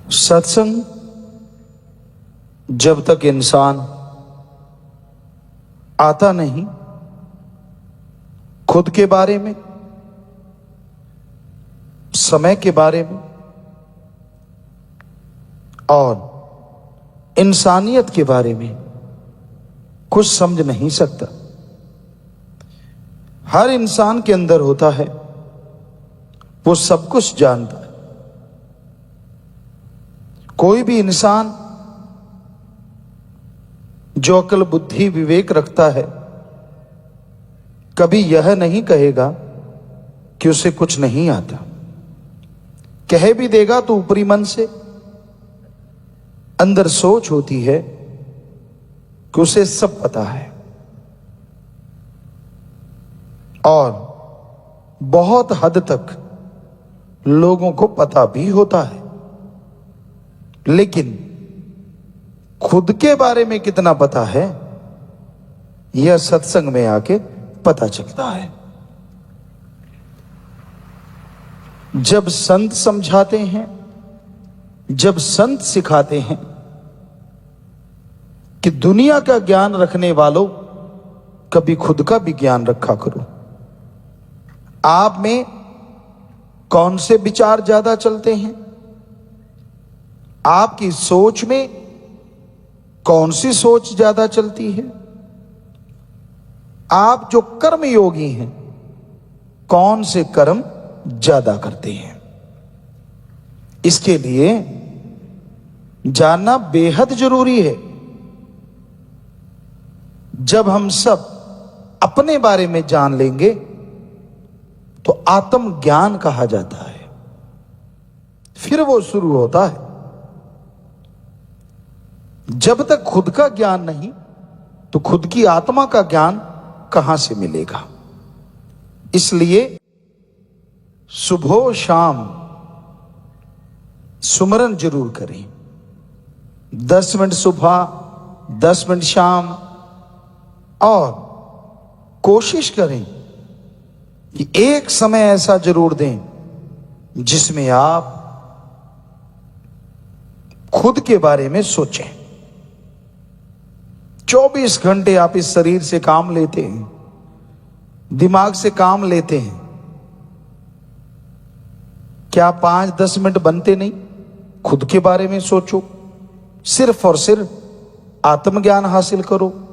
सत्संग जब तक इंसान आता नहीं खुद के बारे में, समय के बारे में और इंसानियत के बारे में कुछ समझ नहीं सकता। हर इंसान के अंदर होता है, वो सब कुछ जानता है। कोई भी इंसान जो अक्ल बुद्धि विवेक रखता है कभी यह नहीं कहेगा कि उसे कुछ नहीं आता। कह भी देगा तो ऊपरी मन से, अंदर सोच होती है कि उसे सब पता है। और बहुत हद तक लोगों को पता भी होता है, लेकिन खुद के बारे में कितना पता है यह सत्संग में आके पता चलता है। जब संत समझाते हैं, जब संत सिखाते हैं कि दुनिया का ज्ञान रखने वालों कभी खुद का भी ज्ञान रखा करो। आप में कौन से विचार ज्यादा चलते हैं, आपकी सोच में कौन सी सोच ज्यादा चलती है, आप जो कर्म योगी हैं कौन से कर्म ज्यादा करते हैं। इसके लिए जानना बेहद जरूरी है। जब हम सब अपने बारे में जान लेंगे तो आत्म ज्ञान कहा जाता है। फिर वो शुरू होता है। जब तक खुद का ज्ञान नहीं तो खुद की आत्मा का ज्ञान कहां से मिलेगा। इसलिए सुबह शाम सुमरन जरूर करें। 10 मिनट सुबह 10 मिनट शाम, और कोशिश करें कि एक समय ऐसा जरूर दें जिसमें आप खुद के बारे में सोचें। 24 घंटे आप इस शरीर से काम लेते हैं, दिमाग से काम लेते हैं, क्या 5-10 मिनट बनते नहीं? खुद के बारे में सोचो, सिर्फ और सिर्फ आत्मज्ञान हासिल करो।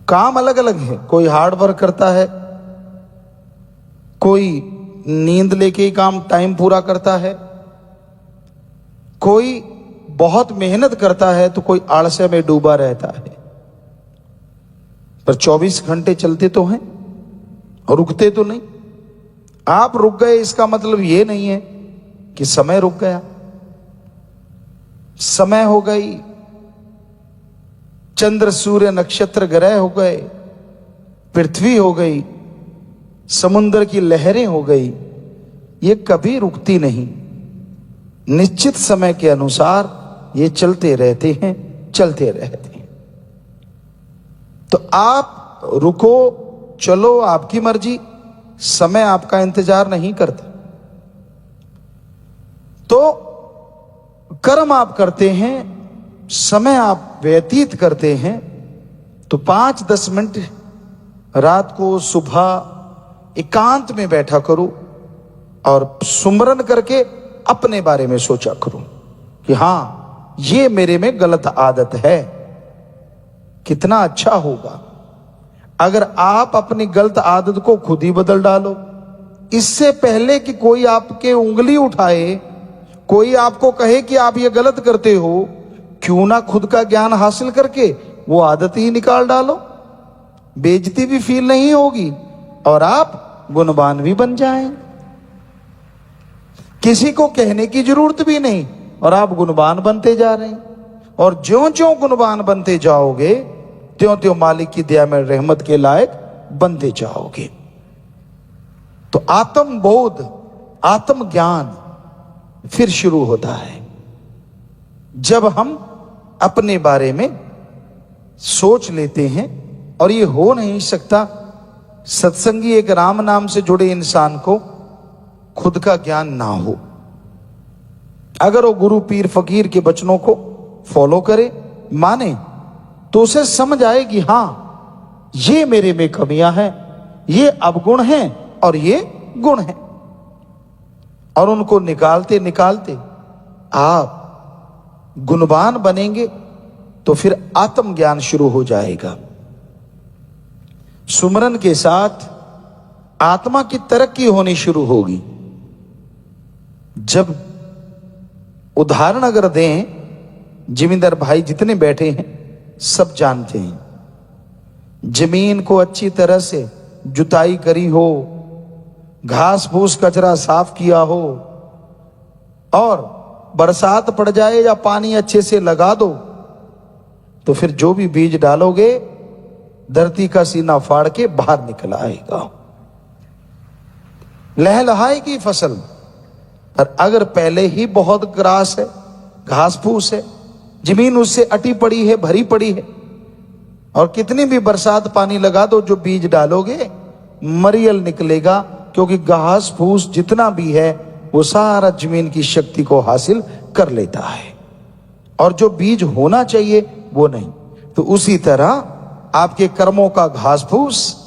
काम अलग अलग है, कोई हार्ड वर्क करता है, कोई नींद लेके ही काम टाइम पूरा करता है, कोई बहुत मेहनत करता है तो कोई आलस्य में डूबा रहता है। पर 24 घंटे चलते तो हैं और रुकते तो नहीं। आप रुक गए इसका मतलब यह नहीं है कि समय रुक गया। समय हो गई, चंद्र सूर्य नक्षत्र ग्रह हो गए, पृथ्वी हो गई, समुद्र की लहरें हो गई, ये कभी रुकती नहीं। निश्चित समय के अनुसार ये चलते रहते हैं, चलते रहते हैं। तो आप रुको चलो, आपकी मर्जी, समय आपका इंतजार नहीं करता। तो कर्म आप करते हैं, समय आप व्यतीत करते हैं, तो 5-10 मिनट रात को सुबह एकांत में बैठा करो और सुमरन करके अपने बारे में सोचा करो कि हां ये मेरे में गलत आदत है। कितना अच्छा होगा अगर आप अपनी गलत आदत को खुद ही बदल डालो। इससे पहले कि कोई आपके उंगली उठाए, कोई आपको कहे कि आप ये गलत करते हो, क्यों ना खुद का ज्ञान हासिल करके वो आदत ही निकाल डालो। बेइज्जती भी फील नहीं होगी और आप गुणवान भी बन जाएं। किसी को कहने की जरूरत भी नहीं और आप गुणवान बनते जा रहे हैं। और ज्यों-ज्यों गुणवान बनते जाओगे त्यों-त्यों मालिक की दया में रहमत के लायक बनते जाओगे। तो आत्म बोध, आत्म ज्ञान फिर शुरू होता है जब हम अपने बारे में सोच लेते हैं। और ये हो नहीं सकता सत्संगी एक राम नाम से जुड़े इंसान को खुद का ज्ञान ना हो। अगर वो गुरु पीर फकीर के वचनों को फॉलो करे, माने, तो उसे समझ आएगी हां ये मेरे में कमियां हैं, ये अवगुण हैं और ये गुण हैं। और उनको निकालते निकालते आप गुणवान बनेंगे तो फिर आत्मज्ञान शुरू हो जाएगा। सुमरन के साथ आत्मा की तरक्की होनी शुरू होगी। जब उदाहरण अगर दें, जिमींदार भाई जितने बैठे हैं सब जानते हैं, जमीन को अच्छी तरह से जुताई करी हो, घास फूस कचरा साफ किया हो, और बरसात पड़ जाए या पानी अच्छे से लगा दो, तो फिर जो भी बीज डालोगे धरती का सीना फाड़ के बाहर निकल आएगा, लहलहाएगी फसल। पर अगर पहले ही बहुत ग्रास है, घास फूस है, जमीन उससे अटी पड़ी है, भरी पड़ी है, और कितनी भी बरसात पानी लगा दो, जो बीज डालोगे मरियल निकलेगा, क्योंकि घास फूस जितना भी है वो सारा जमीन की शक्ति को हासिल कर लेता है, और जो बीज होना चाहिए वो नहीं। तो उसी तरह आपके कर्मों का घास फूस,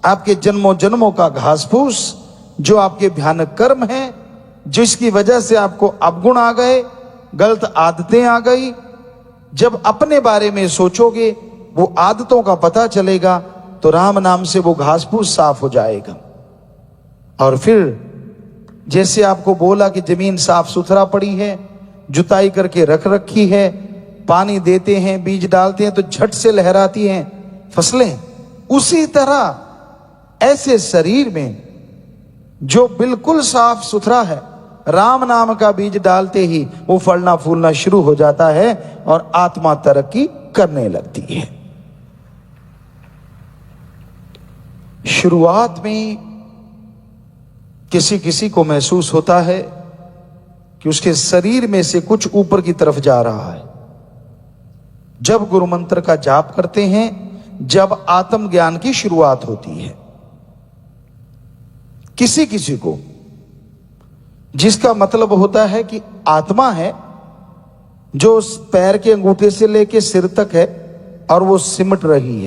आपके जन्मों जन्मों का घास फूस, जो आपके भयानक कर्म हैं, जिसकी वजह से आपको अवगुण आ गए, गलत आदतें आ गई, जब अपने बारे में सोचोगे, वो आदतों का पता चलेगा, तो राम नाम से वो घास फूस साफ हो जाएगा। और फिर जैसे आपको बोला कि जमीन साफ सुथरा पड़ी है, जुताई करके रख रखी है, पानी देते हैं, बीज डालते हैं, तो झट से लहराती हैं फसलें, उसी तरह ऐसे शरीर में जो बिल्कुल साफ सुथरा है, राम नाम का बीज डालते ही वो फलना फूलना शुरू हो जाता है और आत्मा तरक्की करने लगती है। शुरुआत में किसी किसी को महसूस होता है कि उसके शरीर में से कुछ ऊपर की तरफ जा रहा है। जब गुरु मंत्र का जाप करते हैं, जब आत्मज्ञान की शुरुआत होती है, किसी किसी को, जिसका मतलब होता है कि आत्मा है जो पैर के अंगूठे से लेके सिर तक है, और वो सिमट रही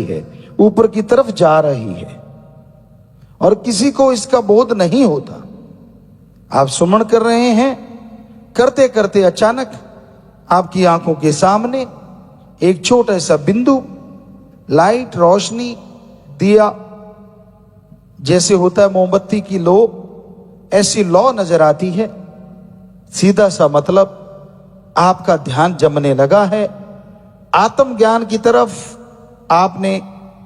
है, ऊपर की तरफ जा रही है, और किसी को इसका बोध नहीं होता। आप सुमन कर रहे हैं, करते करते अचानक आपकी आंखों के सामने एक छोटा सा बिंदु, लाइट, रोशनी, दिया जैसे होता है मोमबत्ती की लो, ऐसी लौ नजर आती है। सीधा सा मतलब आपका ध्यान जमने लगा है, आत्मज्ञान की तरफ आपने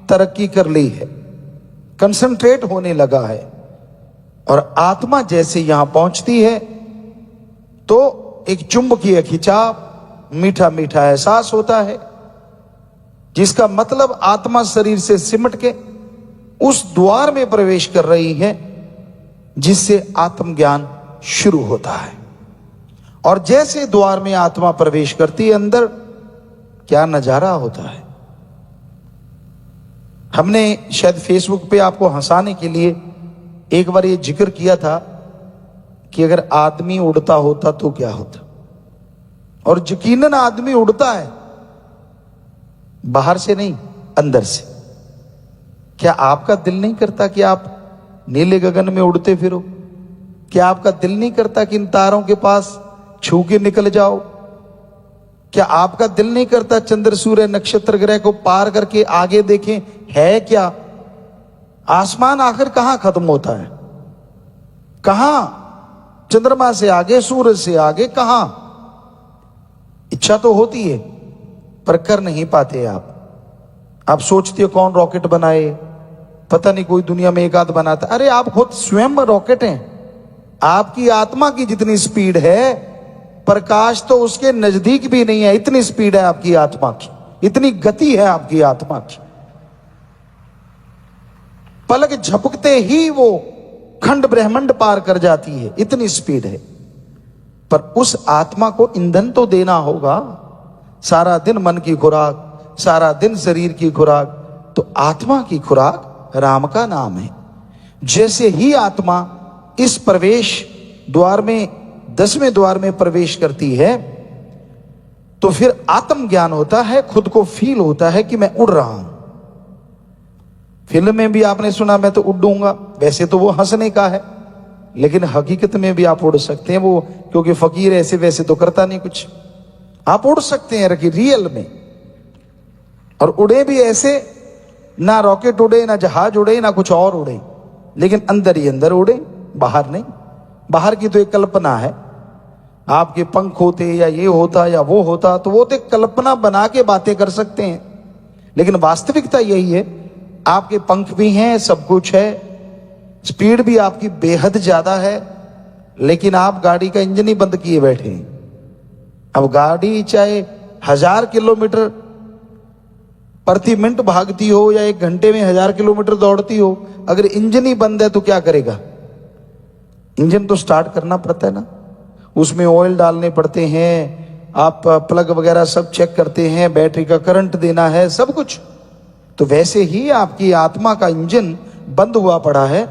तरक्की कर ली है, कंसंट्रेट होने लगा है। और आत्मा जैसे यहां पहुंचती है तो एक चुंबकीय खिंचाव, मीठा मीठा एहसास होता है, जिसका मतलब आत्मा शरीर से सिमट के उस द्वार में प्रवेश कर रही है जिससे आत्मज्ञान शुरू होता है। और जैसे द्वार में आत्मा प्रवेश करती है, अंदर क्या नजारा होता है। हमने शायद फेसबुक पे आपको हंसाने के लिए एक बार ये जिक्र किया था कि अगर आदमी उड़ता होता तो क्या होता, और यकीनन आदमी उड़ता है, बाहर से नहीं, अंदर से। क्या आपका दिल नहीं करता कि आप नीले गगन में उड़ते फिरो? क्या आपका दिल नहीं करता कि इन तारों के पास छू के निकल जाओ? क्या आपका दिल नहीं करता चंद्र सूर्य नक्षत्र ग्रह को पार करके आगे देखें है क्या? आसमान आखिर कहां खत्म होता है? कहां? चंद्रमा से आगे, सूरज से आगे, कहां? इच्छा तो होती है पर कर नहीं पाते आप सोचते हो कौन रॉकेट बनाए, पता नहीं कोई दुनिया में एक आध बनाता। अरे आप खुद स्वयं रॉकेट हैं। आपकी आत्मा की जितनी स्पीड है, प्रकाश तो उसके नजदीक भी नहीं है, इतनी स्पीड है आपकी आत्मा की, इतनी गति है आपकी आत्मा की। पलक झपकते ही वो खंड ब्रह्मांड पार कर जाती है, इतनी स्पीड है। पर उस आत्मा को ईंधन तो देना होगा। सारा दिन मन की खुराक, सारा दिन शरीर की खुराक, तो आत्मा की खुराक राम का नाम है। जैसे ही आत्मा इस प्रवेश द्वार में 10वें द्वार में प्रवेश करती है तो फिर आत्म ज्ञान होता है, खुद को फील होता है कि मैं उड़ रहा हूं। फिल्म में भी आपने सुना मैं तो उड़ूंगा, वैसे तो वो हंसने का है, लेकिन हकीकत में भी आप उड़ सकते हैं। वो क्योंकि फकीर ऐसे वैसे तो करता नहीं कुछ, आप उड़ सकते हैं रखी रियल में। और उड़े भी ऐसे, ना रॉकेट उड़े, ना जहाज उड़े, ना कुछ और उड़े, लेकिन अंदर ही अंदर उड़े, बाहर नहीं। बाहर की तो एक कल्पना है, आपके पंख होते या ये होता या वो होता तो वो तो एक कल्पना बना के बातें कर सकते हैं, लेकिन वास्तविकता यही है, आपके पंख भी हैं, सब कुछ है, स्पीड भी आपकी बेहद ज्यादा है, लेकिन आप गाड़ी का इंजन ही बंद किए बैठे हैं। अब गाड़ी चाहे 1000 किलोमीटर प्रति मिनट भागती हो या 1 घंटे में 1000 किलोमीटर दौड़ती हो, अगर इंजन ही बंद है तो क्या करेगा? इंजन तो स्टार्ट करना पड़ता है ना, उसमें ऑयल डालने पड़ते हैं, आप प्लग वगैरह सब चेक करते हैं, बैटरी का करंट देना है, सब कुछ। तो वैसे ही आपकी आत्मा का इंजन बंद हुआ पड़ा है,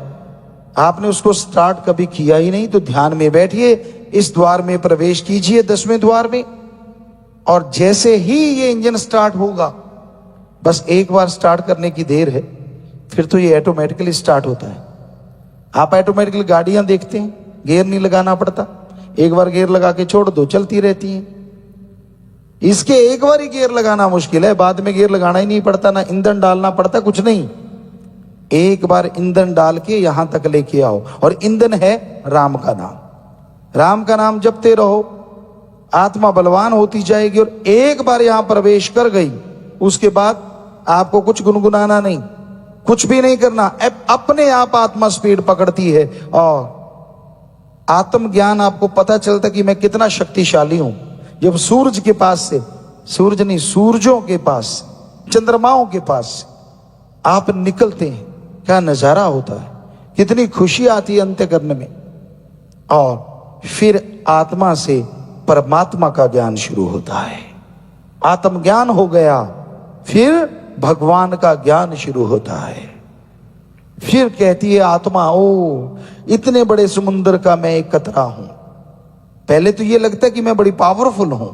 आपने उसको स्टार्ट कभी किया ही नहीं। तो ध्यान में बैठिए, इस द्वार में प्रवेश कीजिए, 10वें द्वार में, और जैसे ही ये इंजन स्टार्ट होगा, बस एक बार स्टार्ट करने की देर है, फिर तो ये ऑटोमेटिकली स्टार्ट होता है। आप ऑटोमेटिकली गाड़ियां देखते हैं, गियर नहीं लगाना पड़ता, एक बार गियर लगा के छोड़ दो, चलती रहती हैं। इसके एक बार ही गियर लगाना मुश्किल है, बाद में गियर लगाना ही नहीं पड़ता, ना ईंधन डालना पड़ता, कुछ नहीं। एक बार ईंधन डाल के यहां तक लेके आओ, और ईंधन है राम का नाम। राम का नाम जपते रहो, आत्मा बलवान होती जाएगी, और एक बार यहां प्रवेश कर गई, उसके बाद आपको कुछ गुनगुनाना नहीं, कुछ भी नहीं करना, अपने आप आत्मा स्पीड पकड़ती है। और आत्म ज्ञान आपको पता चलता कि मैं कितना शक्तिशाली हूं जब सूरज के पास से, सूरज नहीं, सूरजों के पास, चंद्रमाओं के पास आप निकलते हैं, क्या नजारा होता है, कितनी खुशी आती है अंतःकरण में। और फिर आत्मा से परमात्मा का ज्ञान शुरू होता है। आत्मज्ञान हो गया, फिर भगवान का ज्ञान शुरू होता है। फिर कहती है आत्मा, ओ इतने बड़े समुद्र का मैं एक कतरा हूं। पहले तो ये लगता है कि मैं बड़ी पावरफुल हूं,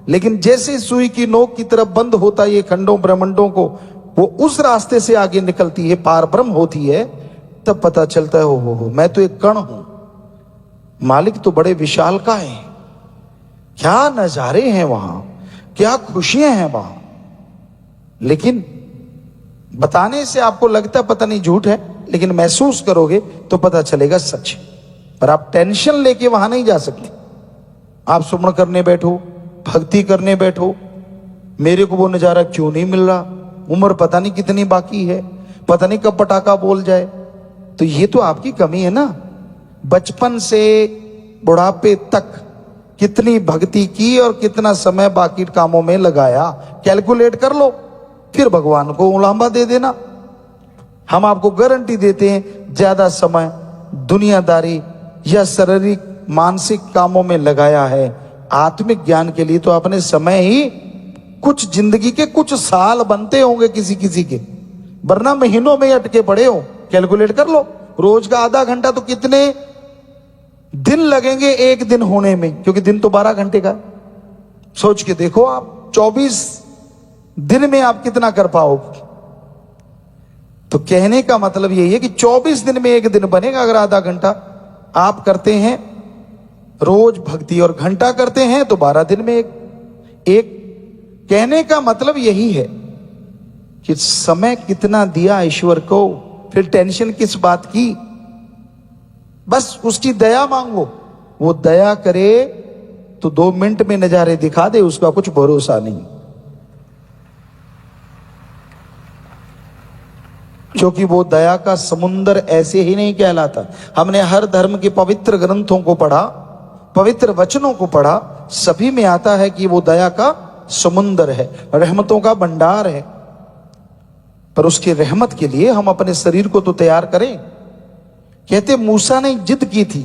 लेकिन जैसे सुई की नोक की तरफ बंद होता है ये खंडों ब्रह्मंडों को, वो उस रास्ते से आगे निकलती है, पार ब्रह्म होती है, तब पता चलता है हो मैं तो एक कण हूं, मालिक तो बड़े विशाल का है। क्या नजारे हैं वहां, क्या खुशियां हैं वहां। लेकिन बताने से आपको लगता है पता नहीं झूठ है, लेकिन महसूस करोगे तो पता चलेगा सच। पर आप टेंशन लेके वहां नहीं जा सकते। आप सुमन करने बैठो, भक्ति करने बैठो, मेरे को वो नजारा क्यों नहीं मिल रहा, उम्र पता नहीं कितनी बाकी है, पता नहीं कब पटाखा बोल जाए, तो ये तो आपकी कमी है ना। बचपन से बुढ़ापे तक कितनी भक्ति की और कितना समय बाकी कामों में लगाया, कैलकुलेट कर लो, फिर भगवान को उलांबा दे देना। हम आपको गारंटी देते हैं, ज्यादा समय दुनियादारी या शारीरिक मानसिक कामों में लगाया है, आत्मिक ज्ञान के लिए तो अपने समय ही कुछ जिंदगी के कुछ साल बनते होंगे किसी किसी के, वरना महीनों में अटके पड़े हो। कैलकुलेट कर लो, रोज का आधा घंटा तो कितने दिन लगेंगे एक दिन होने में, क्योंकि दिन तो 12 घंटे का। सोच के देखो आप 24 दिन में आप कितना कर पाओगे। तो कहने का मतलब यही है कि 24 दिन में एक दिन बनेगा। अगर आधा घंटा आप करते हैं रोज भक्ति और घंटा करते हैं तो 12 दिन में एक। कहने का मतलब यही है कि समय कितना दिया ईश्वर को, फिर टेंशन किस बात की। बस उसकी दया मांगो, वो दया करे तो 2 मिनट में नजारे दिखा दे, उसका कुछ भरोसा नहीं। क्योंकि वो दया का समुंदर ऐसे ही नहीं कहलाता। हमने हर धर्म के पवित्र ग्रंथों को पढ़ा, पवित्र वचनों को पढ़ा, सभी में आता है कि वो दया का समुंदर है, रहमतों का भंडार है। पर उसकी रहमत के लिए हम अपने शरीर को तो तैयार करें। कहते मूसा ने जिद की थी,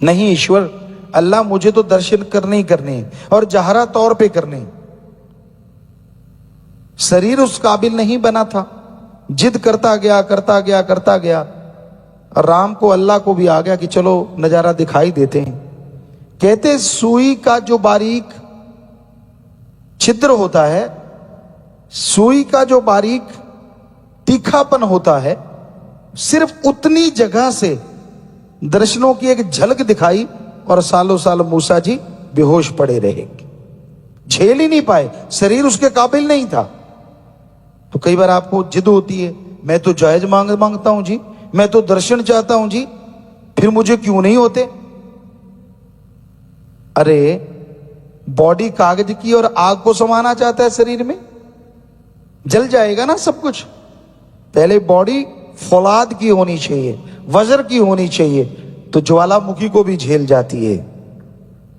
नहीं ईश्वर अल्लाह मुझे तो दर्शन करने ही करने और जहरा तौर पे करने। शरीर उस काबिल नहीं बना था, जिद करता गया करता गया। राम को अल्लाह को भी आ गया कि चलो नजारा दिखाई देते हैं। कहते सुई का जो बारीक छिद्र होता है, सुई का जो बारीक तीखापन होता है, सिर्फ उतनी जगह से दर्शनों की एक झलक दिखाई और सालों साल मूसा जी बेहोश पड़े रहे, झेल ही नहीं पाए, शरीर उसके काबिल नहीं था। तो कई बार आपको जिद होती है, मैं तो जायज मांगता हूं जी, मैं तो दर्शन चाहता हूं जी, फिर मुझे क्यों नहीं होते? अरे बॉडी कागज की और आग को समाना चाहता है शरीर में, जल जाएगा ना सब कुछ। पहले बॉडी फौलाद की होनी चाहिए, वज्र की होनी चाहिए, तो ज्वालामुखी को भी झेल जाती है।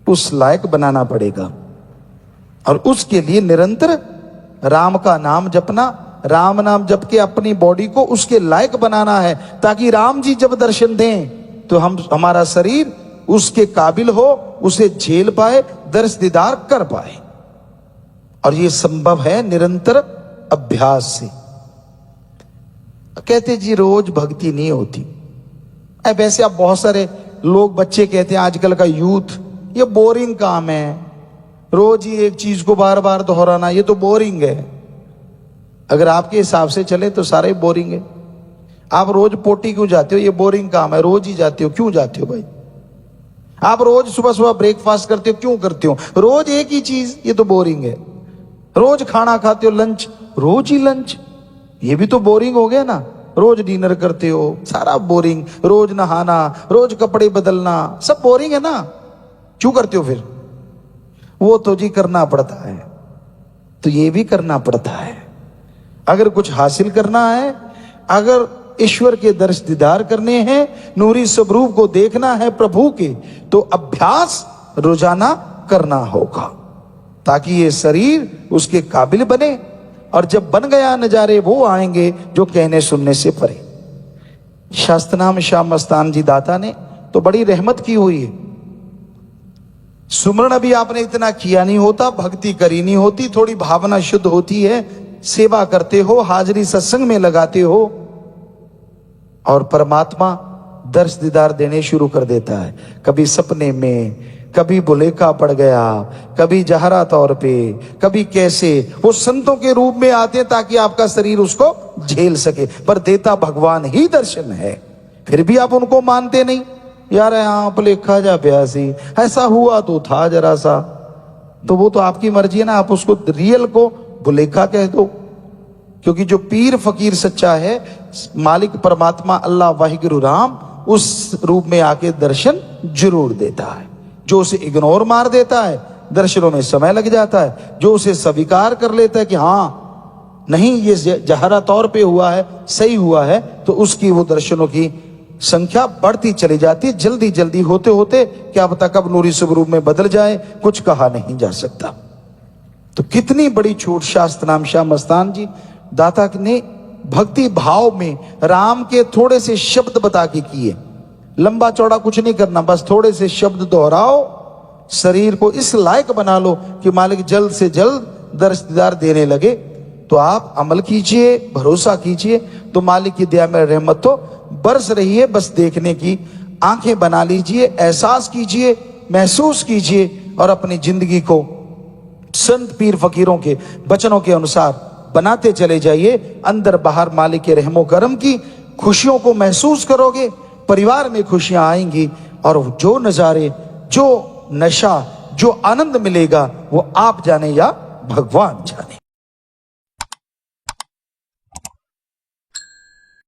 उस लायक बनाना पड़ेगा और उसके लिए निरंतर राम का नाम जपना, राम नाम जप के अपनी बॉडी को उसके लायक बनाना है, ताकि राम जी जब दर्शन दें तो हमारा शरीर उसके काबिल हो, उसे झेल पाए, दर्श दीदार कर पाए। और ये संभव है निरंतर अभ्यास से। कहते जी रोज भक्ति नहीं होती। वैसे अब बहुत सारे लोग, बच्चे कहते हैं आजकल का यूथ, ये बोरिंग काम है, रोज ही एक चीज को बार बार दोहराना, ये तो बोरिंग है। अगर आपके हिसाब से चले तो सारे बोरिंग है। आप रोज पोटी क्यों जाते हो? ये बोरिंग काम है, रोज ही जाते हो, क्यों जाते हो भाई? आप रोज सुबह सुबह ब्रेकफास्ट करते हो, क्यों करते हो? रोज एक ही चीज, ये तो बोरिंग है। रोज खाना खाते हो, लंच, रोज ही लंच, ये भी तो बोरिंग हो गया ना। रोज डिनर करते हो, सारा बोरिंग। रोज नहाना, रोज कपड़े बदलना, सब बोरिंग है ना। क्यों करते हो फिर? वो तो जी करना पड़ता है, तो ये भी करना पड़ता है। अगर कुछ हासिल करना है, अगर ईश्वर के दर्श दीदार करने हैं, नूरी स्वरूप को देखना है प्रभु के, तो अभ्यास रोजाना करना होगा, ताकि ये शरीर उसके काबिल बने। और जब बन गया, नजारे वो आएंगे जो कहने सुनने से परे। शास्त्रनाम श्याम मस्तान जी दाता ने तो बड़ी रहमत की हुई है। सुमरण अभी आपने इतना किया नहीं होता, भक्ति करी नहीं होती, थोड़ी भावना शुद्ध होती है, सेवा करते हो, हाजिरी सत्संग में लगाते हो, और परमात्मा दर्श दीदार देने शुरू कर देता है। कभी सपने में, कभी बुलेखा पड़ गया, कभी जहरा तौर पे, कभी कैसे। वो संतों के रूप में आते हैं ताकि आपका शरीर उसको झेल सके, पर देता भगवान ही दर्शन है। फिर भी आप उनको मानते नहीं। यार यहाँ बुलेखा जा प्यासी, ऐसा हुआ तो था जरा सा, तो वो तो आपकी मर्जी है ना, आप उसको रियल को बुलेखा कह दो। क्योंकि जो पीर फकीर सच्चा है, मालिक परमात्मा अल्लाह वाहिगुरु राम, उस रूप में आके दर्शन जरूर देता है। जो उसे इग्नोर मार देता है, दर्शनों में समय लग जाता है। जो उसे स्वीकार कर लेता है कि हाँ नहीं ये जहरा तौर पे हुआ है, सही हुआ है, तो उसकी वो दर्शनों की संख्या बढ़ती चली जाती है। जल्दी जल्दी होते होते क्या पता कब नूरी स्वरूप में बदल जाए, कुछ कहा नहीं जा सकता। तो कितनी बड़ी छूट शास्त्र नाम श्याम मस्तान जी दाता ने भक्ति भाव में राम के थोड़े से शब्द बता के किए। लंबा चौड़ा कुछ नहीं करना, बस थोड़े से शब्द दोहराओ, शरीर को इस लायक बना लो कि मालिक जल्द से जल्द दर्श दीदार देने लगे। तो आप अमल कीजिए, भरोसा कीजिए, तो मालिक की दया में रहमत तो बरस रही है। बस देखने की आंखें बना लीजिए, एहसास कीजिए, महसूस कीजिए, और अपनी जिंदगी को संत पीर फकीरों के वचनों के अनुसार बनाते चले जाइए। अंदर बाहर मालिक के रहमो करम की खुशियों को महसूस करोगे, परिवार में खुशियां आएंगी, और जो नजारे, जो नशा, जो आनंद मिलेगा वो आप जाने या भगवान जाने।